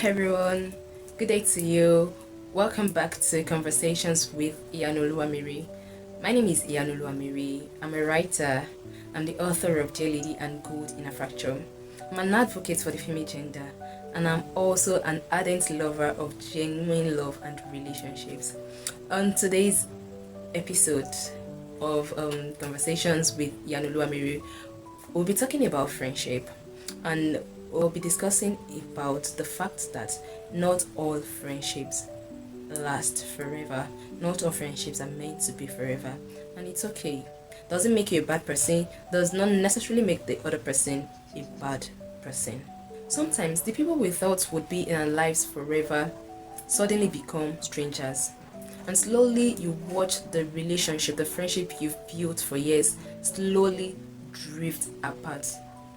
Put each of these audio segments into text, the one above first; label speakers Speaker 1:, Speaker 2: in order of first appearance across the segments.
Speaker 1: everyone, good day to you. Welcome back to Conversations with Iyanuoluwa Mary. My name is Iyanuoluwa Mary. I'm a writer. I'm the author of Dear Lady and Gold in a Fracture. I'm an advocate for the female gender, and I'm also an ardent lover of genuine love and relationships. On today's episode of Conversations with Iyanuoluwa Mary, we'll be talking about friendship, and we'll be discussing about the fact that not all friendships last forever. Not all friendships are meant to be forever, and it's okay. Doesn't make you a bad person, does not necessarily make the other person a bad person. Sometimes the people we thought would be in our lives forever suddenly become strangers, and slowly you watch the relationship, the friendship you've built for years slowly drift apart.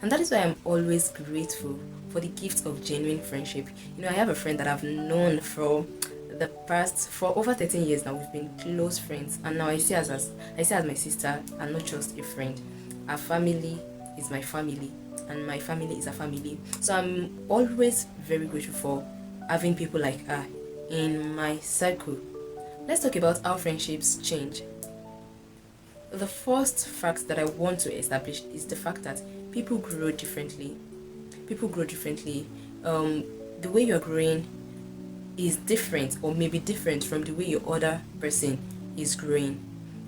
Speaker 1: And that is why I'm always grateful for the gift of genuine friendship. I have a friend that I've known for over 13 years now. We've been close friends, and now I see her as my sister and not just a friend. Our family is my family, and my family is a family. So I'm always very grateful for having people like her in my circle. Let's talk about how friendships change. The first fact that I want to establish is the fact that people grow differently. The way you're growing is different, or maybe different from the way your other person is growing,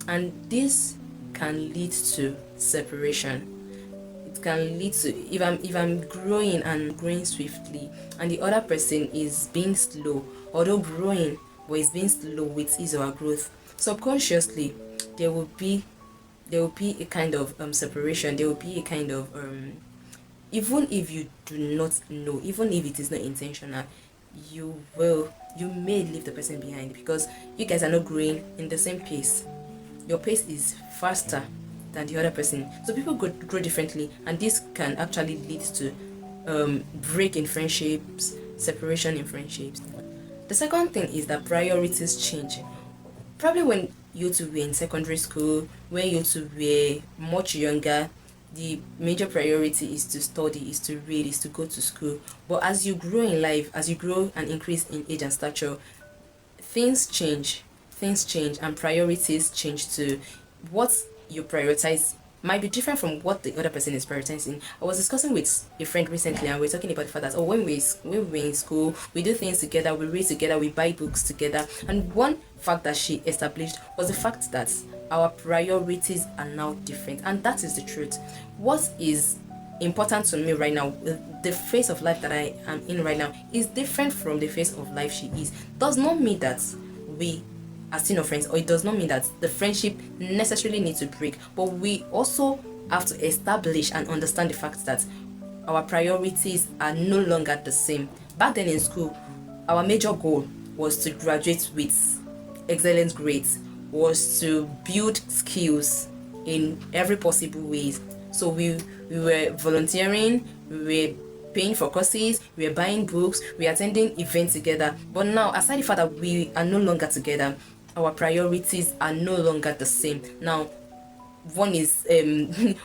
Speaker 1: and this can lead to separation. It can lead to, if I'm growing and growing swiftly, and the other person is being slow, although growing, but is being slow with his or her growth, subconsciously there will be a kind of separation. There will be a kind of even if you do not know, even if it is not intentional, you may leave the person behind, because you guys are not growing in the same pace. Your pace is faster than the other person, so people grow differently, and this can actually lead to break in friendships, separation in friendships. The second thing is that priorities change. Probably when you two were in secondary school, when you two were much younger, the major priority is to study, is to read, is to go to school. But as you grow in life, as you grow and increase in age and stature, things change, and priorities change too. What you prioritize might be different from what the other person is prioritizing. I was discussing with a friend recently, and we are talking about the fact that when we were in school, we do things together, we read together, we buy books together. And one fact that she established was the fact that our priorities are now different, and that is the truth. What is important to me right now, the phase of life that I am in right now, is different from the phase of life she is. Does not mean that we are still not friends, or it does not mean that the friendship necessarily needs to break, but we also have to establish and understand the fact that our priorities are no longer the same. Back then in school, our major goal was to graduate with excellent grades, was to build skills in every possible ways. So we were volunteering, we were paying for courses, we were buying books, we were attending events together. But now, aside the fact that we are no longer together, our priorities are no longer the same. Now, one is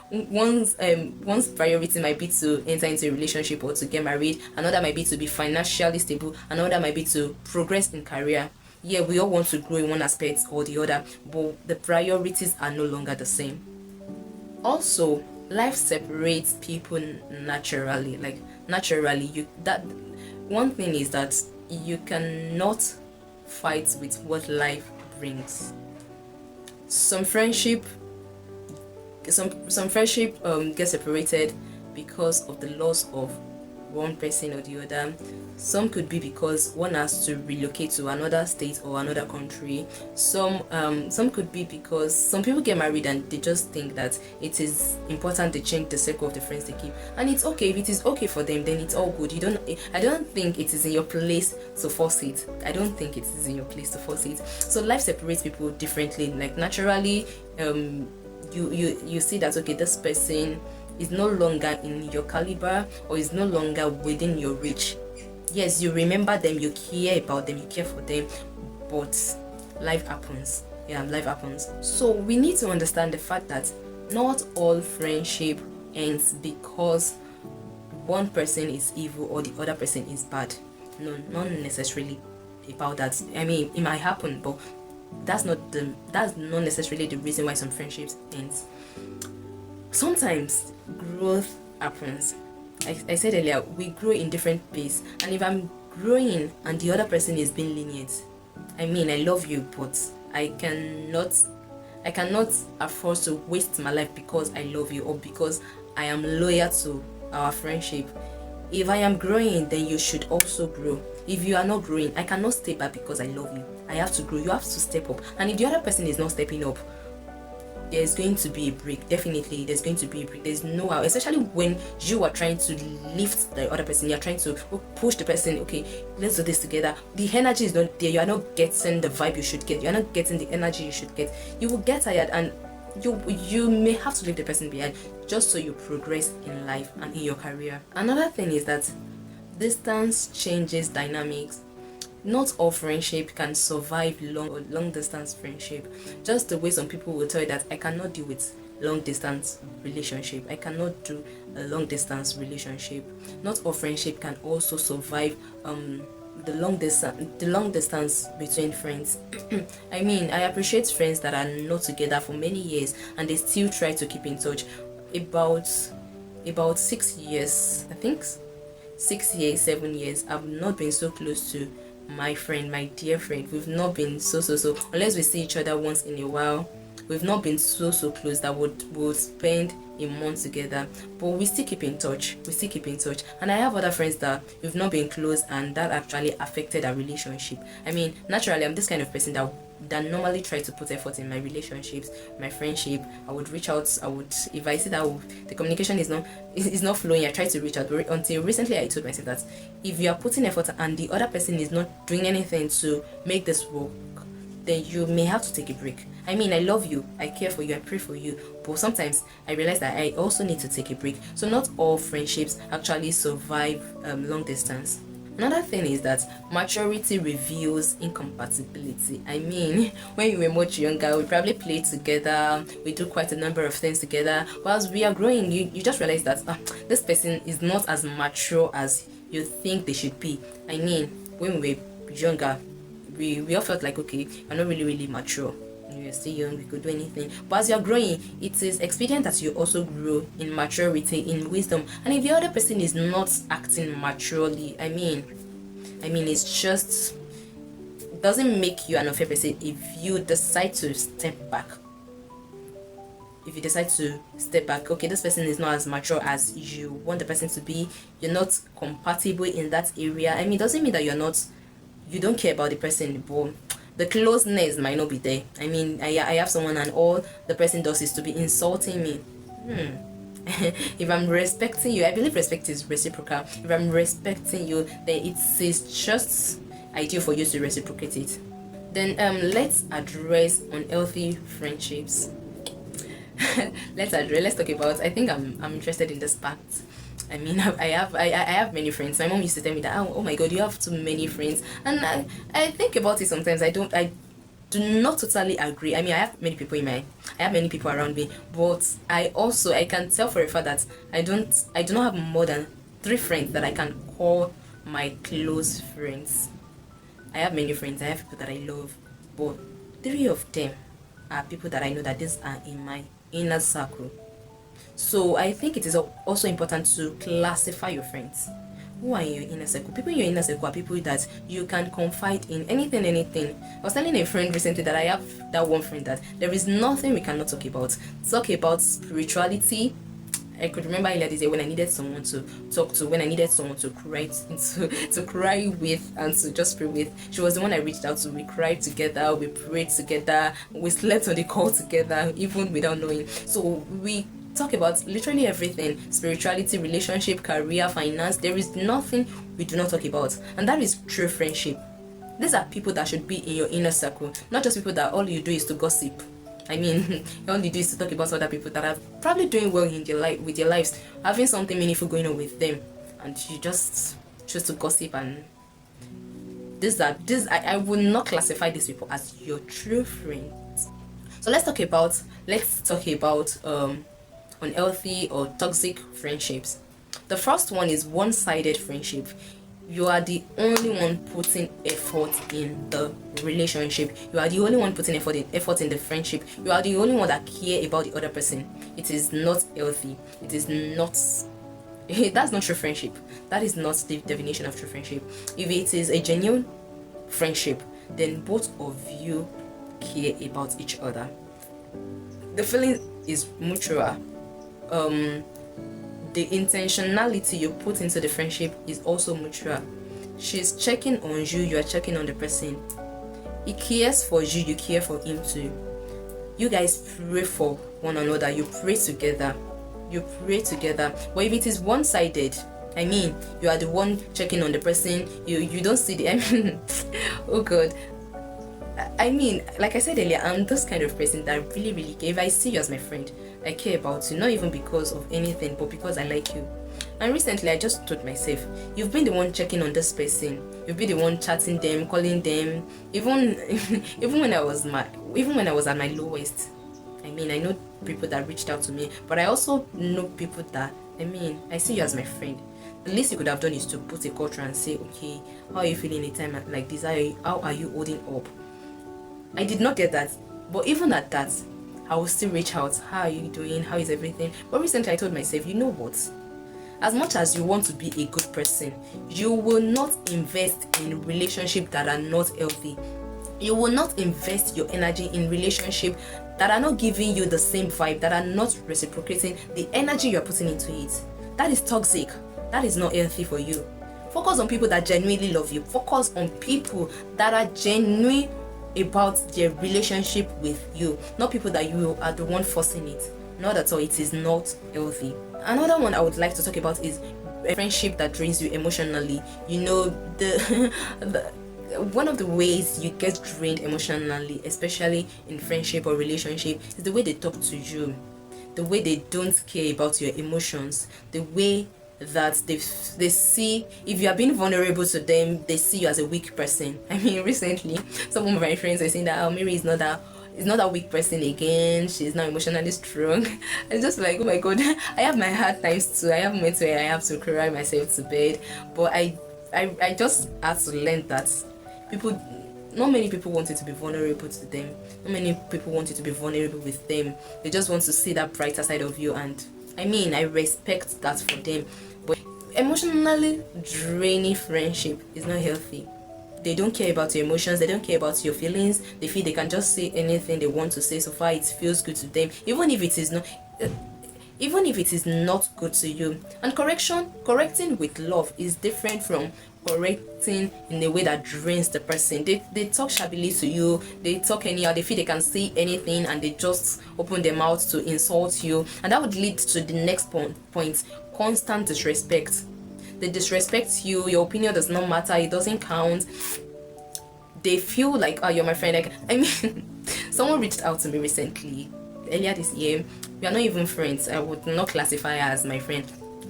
Speaker 1: one's priority might be to enter into a relationship or to get married. Another might be to be financially stable. Another might be to progress in career. Yeah, we all want to grow in one aspect or the other, but the priorities are no longer the same. Also, life separates people naturally. One thing is that you cannot fight with what life brings. Some friendship get separated because of the loss of one person or the other. Some could be because one has to relocate to another state or another country. Some could be because some people get married and they just think that it is important to change the circle of the friends they keep, and it's okay. If it is okay for them, then it's all good. I don't think it is in your place to force it. So life separates people differently. Like naturally, you see that, okay, this person is no longer in your caliber, or is no longer within your reach. Yes, you remember them, you care about them, you care for them, but life happens. So we need to understand the fact that not all friendship ends because one person is evil or the other person is bad. No, not necessarily about that. I mean, it might happen, but that's not necessarily the reason why some friendships ends. Sometimes growth happens. I said earlier, we grow in different pace, and if I'm growing and the other person is being lenient, I mean, I love you, but I cannot afford to waste my life because I love you or because I am loyal to our friendship. If I am growing, then you should also grow. If you are not growing, I cannot stay back because I love you. I have to grow. You have to step up. And if the other person is not stepping up, there's going to be a break. Definitely, there's going to be a break. There's no how, especially when you are trying to lift the other person, you're trying to push the person, okay, let's do this together. The energy is not there. You are not getting the vibe you should get. You're not getting the energy you should get. You will get tired and you may have to leave the person behind just so you progress in life and in your career. Another thing is that distance changes dynamics. Not all friendship can survive long distance friendship. Just the way some people will tell you that I cannot deal with long distance relationship. I cannot do a long distance relationship. Not all friendship can also survive the long distance between friends. I mean, I appreciate friends that are not together for many years and they still try to keep in touch. About 6 years, I think 6 years, 7 years, I've not been so close to my friend, my dear friend. We've not been so unless we see each other once in a while. We've not been so close that we'll spend a month together, but we still keep in touch. And I have other friends that we've not been close and that actually affected our relationship. I mean, naturally I'm this kind of person that normally try to put effort in my relationships, my friendship. I would reach out. If I see that the communication is not flowing, I try to reach out. Until recently I told myself that if you are putting effort and the other person is not doing anything to make this work, then you may have to take a break. I mean, I love you, I care for you, I pray for you, but sometimes I realize that I also need to take a break. So not all friendships actually survive long distance. Another thing is that maturity reveals incompatibility. I mean, when we were much younger, we probably played together, we do quite a number of things together. But as we are growing, you just realize that this person is not as mature as you think they should be. I mean, when we were younger, we all felt like, okay, we're not really mature. You're still young, we could do anything. But as you're growing, it is expedient that you also grow in maturity, in wisdom. And if the other person is not acting maturely, I mean, it's just doesn't make you an unfair person if you decide to step back. If you decide to step back, okay, this person is not as mature as you want the person to be, you're not compatible in that area. I mean, it doesn't mean that you don't care about the person, but the closeness might not be there. I mean, I have someone and all the person does is to be insulting me. If I'm respecting you, I believe respect is reciprocal. If I'm respecting you, then it is just ideal for you to reciprocate it. Then let's address unhealthy friendships. Let's talk about. I think I'm interested in this part. I mean, I have many friends. My mom used to tell me that, oh my god, you have too many friends, and I think about it sometimes. I do not totally agree. I mean, I have many people around me, but I can tell for a fact that I do not have more than 3 friends that I can call my close friends. I have many friends. I have people that I love, but 3 of them are people that I know that these are in my inner circle. So I think it is also important to classify your friends. Who are in your inner circle? People in your inner circle are people that you can confide in anything. I was telling a friend recently that I have that one friend that there is nothing we cannot talk about. Talk about spirituality. I could remember earlier this year when I needed someone to talk to, when I needed someone to cry to cry with and to just pray with. She was the one I reached out to. We cried together, we prayed together, we slept on the call together, even without knowing. So we talk about literally everything: spirituality, relationship, career, finance. There is nothing we do not talk about, and that is true friendship. These are people that should be in your inner circle, not just people that all you do is to gossip. I mean, all you do is to talk about other people that are probably doing well in with their lives, having something meaningful going on with them, and you just choose to gossip. And I will not classify these people as your true friends. So let's talk about unhealthy or toxic friendships. The first one is one-sided friendship. you are the only one putting effort in the relationship. You are the only one putting effort in the friendship. You are the only one that care about the other person. It is not healthy. It is not. That's not true friendship. That is not the definition of true friendship. If it is a genuine friendship, then both of you care about each other. The feeling is mutual. The intentionality you put into the friendship is also mutual. She's checking on you, you are checking on the person. He cares for you, you care for him too. You guys pray for one another, you pray together. But if it is one-sided, I mean, you are the one checking on the person, you don't see the oh god. I mean, like I said earlier, I'm this kind of person that really care. If I see you as my friend, I care about you, not even because of anything, but because I like you. And recently, I just told myself, you've been the one checking on this person. You've been the one chatting them, calling them, even when I was at my lowest. I mean, I know people that reached out to me, but I also know people that, I see you as my friend. The least you could have done is to put a culture and say, okay, how are you feeling in a time like this? How are you holding up? I did not get that, but even at that, I will still reach out. How are you doing? How is everything? But recently I told myself, you know what? As much as you want to be a good person, you will not invest in relationships that are not healthy. You will not invest your energy in relationships that are not giving you the same vibe, that are not reciprocating the energy you're putting into it. That is toxic. That is not healthy for you. Focus on people that genuinely love you. Focus on people that are genuine about their relationship with you, not people that you are the one forcing it. Not at all. It is not healthy. Another one I would like to talk about is a friendship that drains you emotionally. You know, one of the ways you get drained emotionally, especially in friendship or relationship, is the way they talk to you, the way they don't care about your emotions, the way that they see, if you are being vulnerable to them, they see you as a weak person. I mean, recently some of my friends are saying that, oh, Mary is not that weak person again, she's now emotionally strong. I'm just like, oh my god, I have my hard times too. I have moments where I have to cry myself to bed, but I just had to learn that not many people want you to be vulnerable to them. Not many people want you to be vulnerable with them. They just want to see that brighter side of you, and I respect that for them. But emotionally draining friendship is not healthy. They don't care about your emotions, they don't care about your feelings. They feel they can just say anything they want to say so far it feels good to them, even if it is not good to you. And correcting with love is different from correcting in a way that drains the person. They talk shabbily to you, they talk anyhow, they feel they can say anything, and they just open their mouth to insult you, and that would lead to the next point: constant disrespect. They disrespect you, your opinion does not matter, it doesn't count. They feel like, oh, you're my friend. Like, someone reached out to me recently, earlier this year. We are not even friends. I would not classify her as my friend.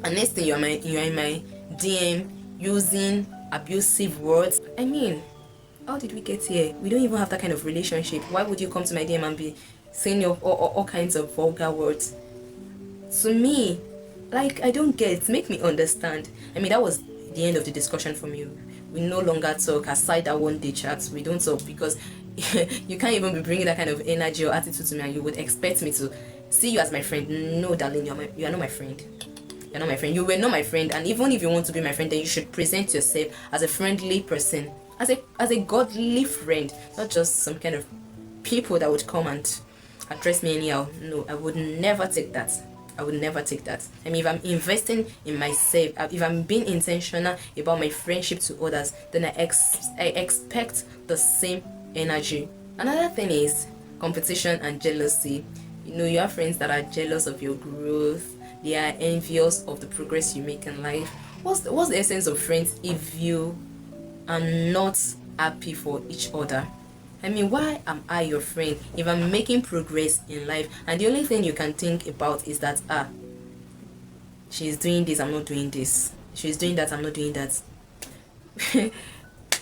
Speaker 1: And next thing, you're in my DM using abusive words. How did we get here? We don't even have that kind of relationship. Why would you come to my DM and be saying all kinds of vulgar words? To me, like, I don't get. Make me understand. That was the end of the discussion for me. We no longer talk. Aside that one day chat, we don't talk, because you can't even be bringing that kind of energy or attitude to me, and you would expect me to see you as my friend. No, darling, you are not my friend. You're not my friend. You were not my friend. And even if you want to be my friend, then you should present yourself as a friendly person, as a godly friend, not just some kind of people that would come and address me anyhow. No, I would never take that. I would never take that. If I'm investing in myself, if I'm being intentional about my friendship to others, then I expect the same energy. Another thing is competition and jealousy. You have friends that are jealous of your growth. They are envious of the progress you make in life. What's the essence of friends if you are not happy for each other? Why am I your friend if I'm making progress in life, and the only thing you can think about is that, she's doing this, I'm not doing this. She's doing that, I'm not doing that.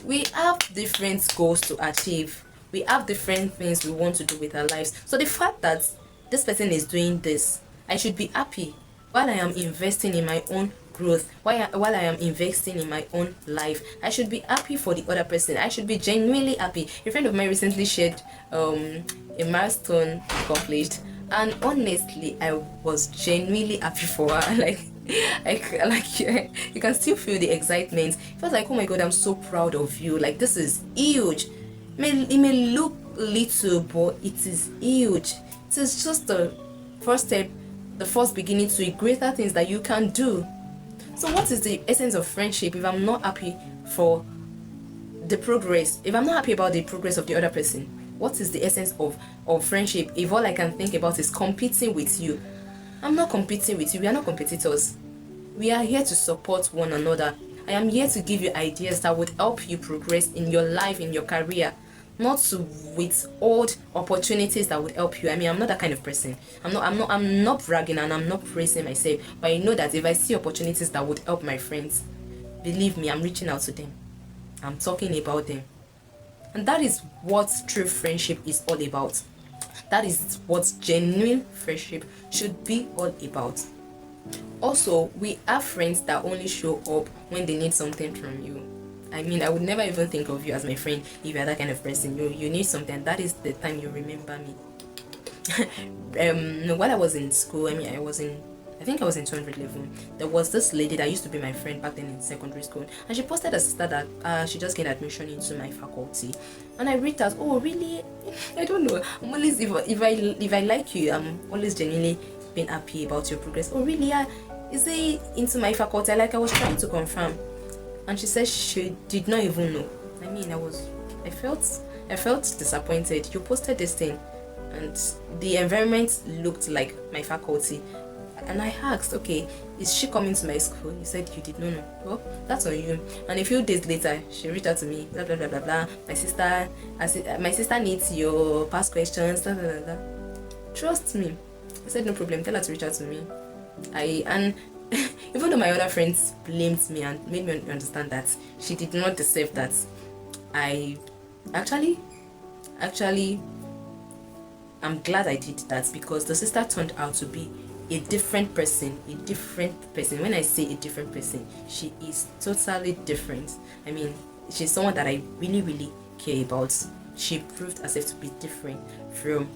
Speaker 1: We have different goals to achieve. We have different things we want to do with our lives. So the fact that this person is doing this, I should be happy while I am investing in my own growth, while I am investing in my own life. I should be happy for the other person. I should be genuinely happy. A friend of mine recently shared a milestone accomplished, and honestly I was genuinely happy for her. Like you can still feel the excitement. It was like, oh my god, I'm so proud of you. Like, this is huge. It may look little, but it is huge. It is just the first step, the first beginning to greater things that you can do. So what is the essence of friendship if I'm not happy for the progress, if I'm not happy about the progress of the other person? What is the essence of friendship if all I can think about is competing with you? I'm not competing with you. We are not competitors. We are here to support one another. I am here to give you ideas that would help you progress in your life, in your career, not to withhold opportunities that would help you. I mean, I'm not that kind of person. I'm not bragging and I'm not praising myself, but I know that if I see opportunities that would help my friends, believe me, I'm reaching out to them. I'm talking about them. And that is what true friendship is all about. That is what genuine friendship should be all about. Also, we have friends that only show up when they need something from you. I mean, I would never even think of you as my friend if you're that kind of person. You need something, that is the time you remember me. No, while I was in school, I think I was in 211. There was this lady that used to be my friend back then in secondary school, and she posted a sister that she just gained admission into my faculty. And I read that, oh really? I don't know. I'm always, if I like you, I'm always genuinely being happy about your progress. Oh really? Yeah. Is he into my faculty? Like, I was trying to confirm, and she said she did not even know. I mean, I felt disappointed. You posted this thing, and the environment looked like my faculty. And I asked, okay, is she coming to my school? You said you did not know. Well, that's on you. And a few days later, she reached out to me, blah blah blah blah blah. My sister needs your past questions, blah blah blah blah. Trust me. I said no problem. Tell her to reach out to me. And even though my other friends blamed me and made me understand that she did not deserve that, I actually I'm glad I did that, because the sister turned out to be a different person. When I say a different person, she is totally different. I mean, she's someone that I really, really care about. She proved herself to be different from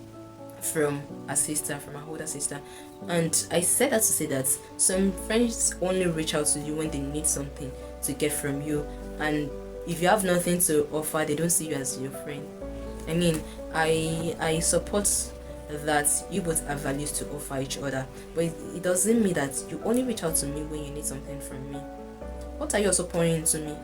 Speaker 1: a sister, from her older sister. And I said that to say that some friends only reach out to you when they need something to get from you, and if you have nothing to offer, they don't see you as your friend. I mean, I support that you both have values to offer each other, but it doesn't mean that you only reach out to me when you need something from me. What are you also pouring into me?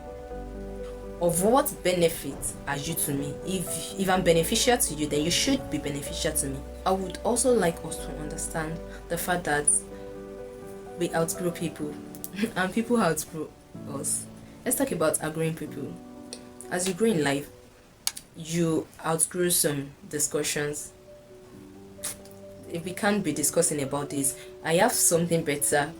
Speaker 1: Of what benefit are you to me? If I'm beneficial to you, then you should be beneficial to me. I would also like us to understand the fact that we outgrow people and people outgrow us. Let's talk about outgrowing people. As you grow in life, you outgrow some discussions. If we can't be discussing about this, I have something better,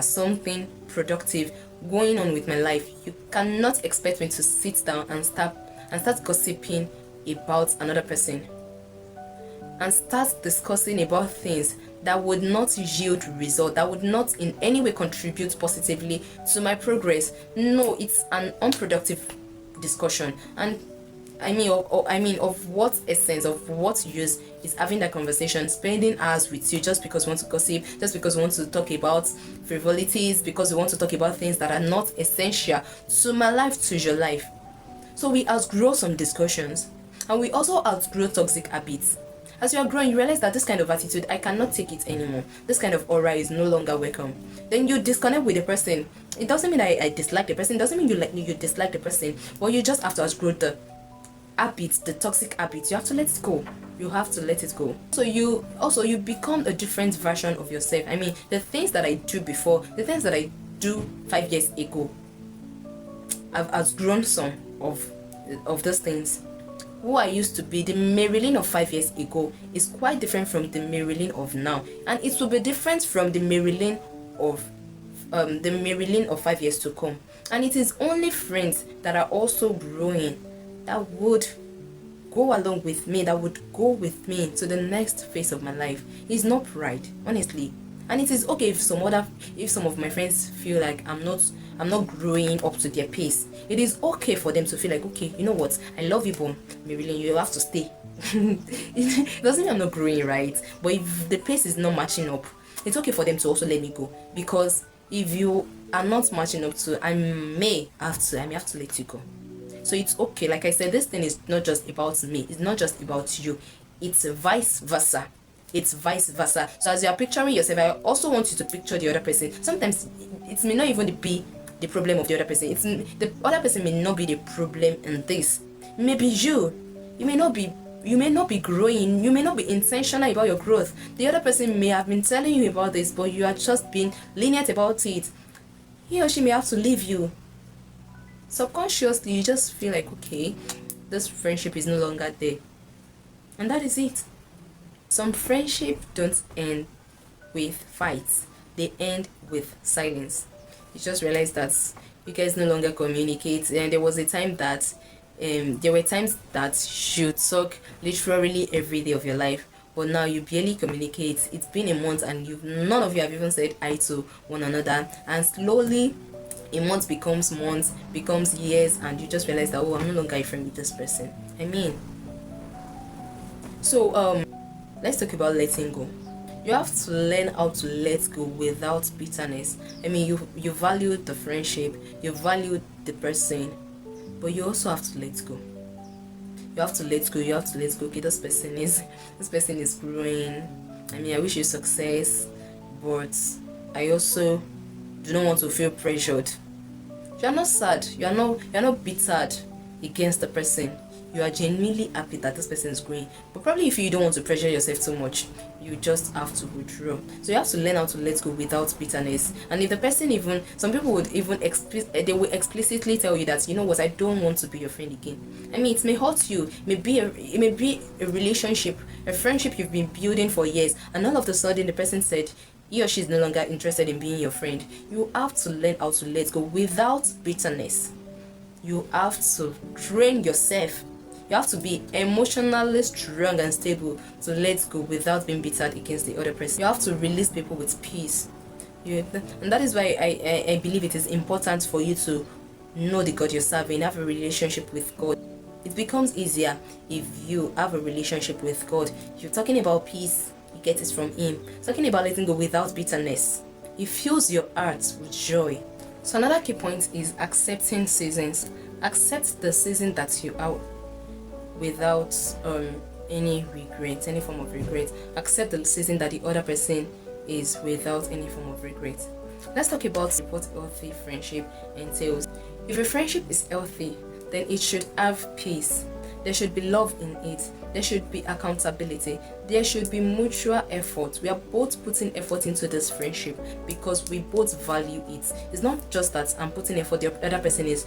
Speaker 1: something productive going on with my life. You cannot expect me to sit down and start gossiping about another person and start discussing about things that would not yield result, that would not in any way contribute positively to my progress. No, it's an unproductive discussion. And of what essence, of what use is having that conversation, spending hours with you just because we want to gossip, just because we want to talk about frivolities, because we want to talk about things that are not essential to my life, to your life. So we outgrow some discussions, and we also outgrow toxic habits. As you are growing, you realize that this kind of attitude, I cannot take it anymore. This kind of aura is no longer welcome. Then you disconnect with the person. It doesn't mean I dislike the person. It doesn't mean you dislike the person. But you just have to outgrow the habits, the toxic habits. You have to let it go. You have to let it go. So you become a different version of yourself. I mean, the things that I do before, the things that I do 5 years ago, I've outgrown some of those things. Who I used to be, the Marilyn of 5 years ago, is quite different from the Marilyn of now, and it will be different from the Marilyn of 5 years to come. And it is only friends that are also growing that would go along with me, that would go with me to the next phase of my life. It's not pride, honestly. And it is okay if some of my friends feel like I'm not growing up to their pace. It is okay for them to feel like, okay, you know what, I love you, but Marilyn, you have to stay. It doesn't mean I'm not growing, right? But if the pace is not matching up, it's okay for them to also let me go. Because if you are not matching up to, I may have to let you go. So it's okay. Like I said, this thing is not just about me. It's not just about you. It's vice versa. It's vice versa. So as you are picturing yourself, I also want you to picture the other person. Sometimes it may not even be the problem of the other person. The other person may not be the problem in this. Maybe you may not be growing. You may not be intentional about your growth. The other person may have been telling you about this, but you are just being lenient about it. He or she may have to leave you. Subconsciously, you just feel like, okay, this friendship is no longer there. And that is it. Some friendship don't end with fights. They end with silence. You just realize that you guys no longer communicate. And there was a time that there were times that you talk literally every day of your life, but now you barely communicate. It's been a month and none of you have even said hi to one another, and slowly a month becomes months, becomes years, and you just realize that, oh, I'm no longer a friend with this person. So let's talk about letting go. You have to learn how to let go without bitterness. You value the friendship, you value the person, but you also have to let go. You have to let go. Okay, this person is growing. I wish you success, but I also do not want to feel pressured. You are not sad. You are not bitter against the person. You are genuinely happy that this person is growing. But probably if you don't want to pressure yourself too much, you just have to withdraw. So you have to learn how to let go without bitterness. And if the person some people would even they will explicitly tell you that, you know what, I don't want to be your friend again. It may hurt you. It may be a relationship, a friendship you've been building for years, and all of a sudden the person said he or she is no longer interested in being your friend. You have to learn how to let go without bitterness. You have to train yourself. You have to be emotionally strong and stable to let go without being bitter against the other person. You have to release people with peace. And that is why I believe it is important for you to know the God you're serving, have a relationship with God. It becomes easier if you have a relationship with God. If you're talking about peace, you get it from Him. Talking about letting go without bitterness, He fills your heart with joy. So another key point is accepting seasons. Accept the season that you are without any regret, any form of regret. Accept the season that the other person is without any form of regret. Let's talk about what healthy friendship entails. If a friendship is healthy, then it should have peace. There should be love in it. There should be accountability. There should be mutual effort. We are both putting effort into this friendship because we both value it. It's not just that I'm putting effort, the other person is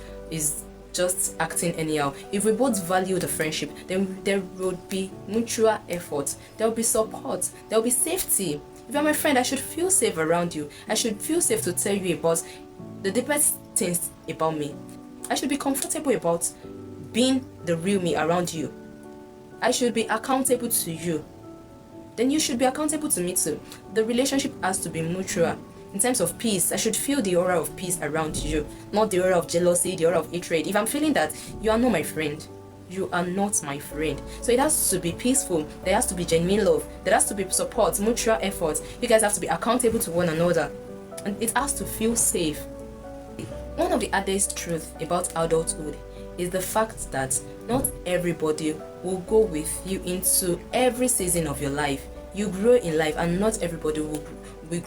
Speaker 1: just acting anyhow. If we both value the friendship, then there would be mutual effort. There will be support. There will be safety. If you're my friend, I should feel safe around you. I should feel safe to tell you about the deepest things about me. I should be comfortable about being the real me around you. I should be accountable to you. Then you should be accountable to me too. The relationship has to be mutual. In terms of peace, I should feel the aura of peace around you, not the aura of jealousy, the aura of hatred. If I'm feeling that, you are not my friend. You are not my friend. So it has to be peaceful. There has to be genuine love. There has to be support, mutual effort. You guys have to be accountable to one another. And it has to feel safe. One of the hardest truths about adulthood is the fact that not everybody will go with you into every season of your life. You grow in life and not everybody will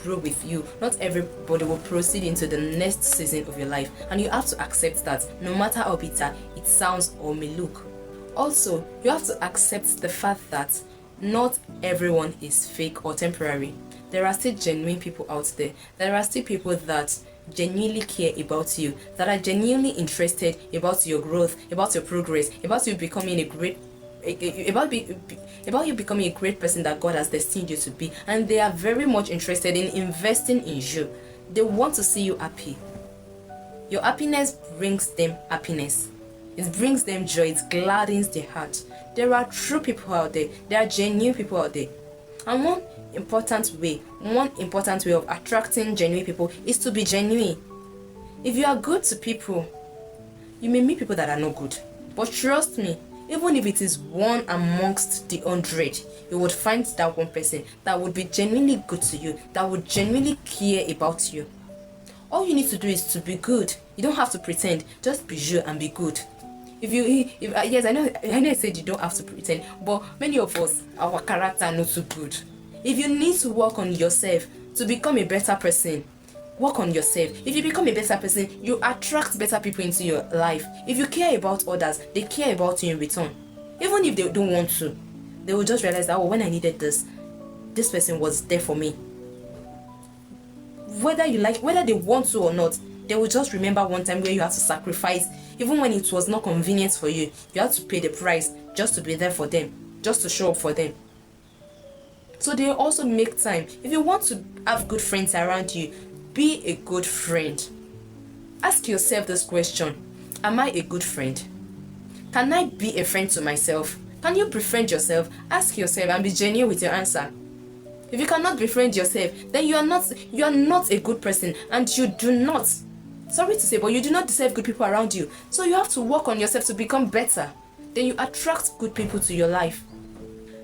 Speaker 1: grow with you. Not everybody will proceed into the next season of your life, and you have to accept that no matter how bitter it sounds or may look. Also, you have to accept the fact that not everyone is fake or temporary. There are still genuine people out there. There are still people that genuinely care about you, that are genuinely interested about your growth, about your progress, about you becoming about you becoming a great person that God has destined you to be, and they are very much interested in investing in you. They want to see you happy. Your happiness brings them happiness. It brings them joy. It gladdens their heart. There are true people out there. There are genuine people out there. And one one important way of attracting genuine people is to be genuine. If you are good to people, you may meet people that are not good. But trust me, even if it is one amongst the 100, you would find that one person that would be genuinely good to you, that would genuinely care about you. All you need to do is to be good. You don't have to pretend. Just be you and be good. Yes, I know I said you don't have to pretend, but many of us, our character are not so good. If you need to work on yourself to become a better person, work on yourself. If you become a better person, you attract better people into your life. If you care about others, they care about you in return. Even if they don't want to, they will just realize that, oh, when I needed this person was there for me. Whether they want to or not, they will just remember one time where you had to sacrifice, even when it was not convenient for you. You had to pay the price just to be there for them, just to show up for them. So they also make time. If you want to have good friends around you, be a good friend. Ask yourself this question: am I a good friend? Can I be a friend to myself? Can you befriend yourself? Ask yourself and be genuine with your answer. If you cannot befriend yourself, then you are not a good person, and you do not, sorry to say, but you do not deserve good people around you. So you have to work on yourself to become better. Then you attract good people to your life.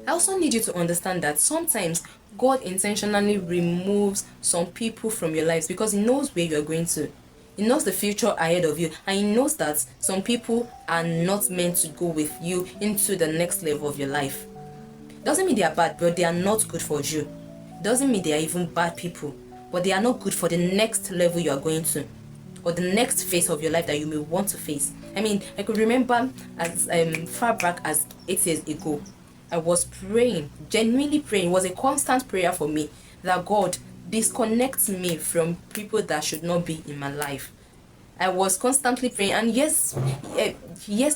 Speaker 1: I also need you to understand that sometimes God intentionally removes some people from your lives because He knows where you are going to. He knows the future ahead of you, and He knows that some people are not meant to go with you into the next level of your life. Doesn't mean they are bad, but they are not good for you. Doesn't mean they are even bad people, but they are not good for the next level you are going to, or the next phase of your life that you may want to face. I mean, I could remember as far back as 8 years ago, I was praying, genuinely praying. It was a constant prayer for me that God disconnects me from people that should not be in my life. I was constantly praying, and years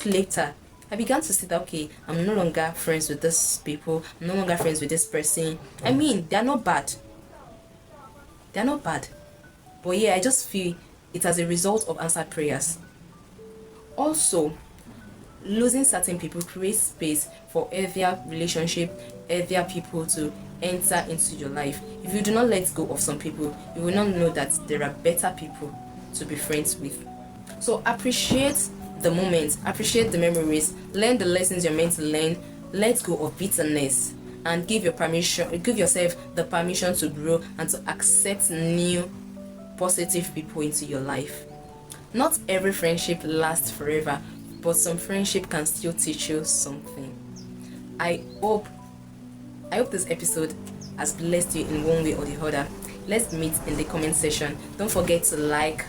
Speaker 1: later, I began to see that, okay, I'm no longer friends with these people. I'm no longer friends with this person. I mean, they're not bad. They're not bad. But yeah, I just feel it as a result of answered prayers. Also, losing certain people creates space for healthier relationship, healthier people to enter into your life. If you do not let go of some people, you will not know that there are better people to be friends with. So appreciate the moments, appreciate the memories, learn the lessons you're meant to learn, let go of bitterness, and give yourself the permission to grow and to accept new positive people into your life. Not every friendship lasts forever, but some friendship can still teach you something. I hope this episode has blessed you in one way or the other. Let's meet in the comment section. Don't forget to like,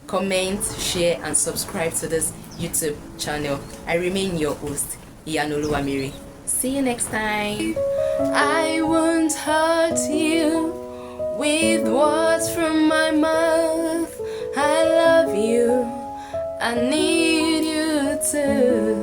Speaker 1: comment, share, and subscribe to this YouTube channel. I remain your host, Iyanuoluwa Mary. See you next time. I won't hurt you with words from my mouth. I love you. I need you to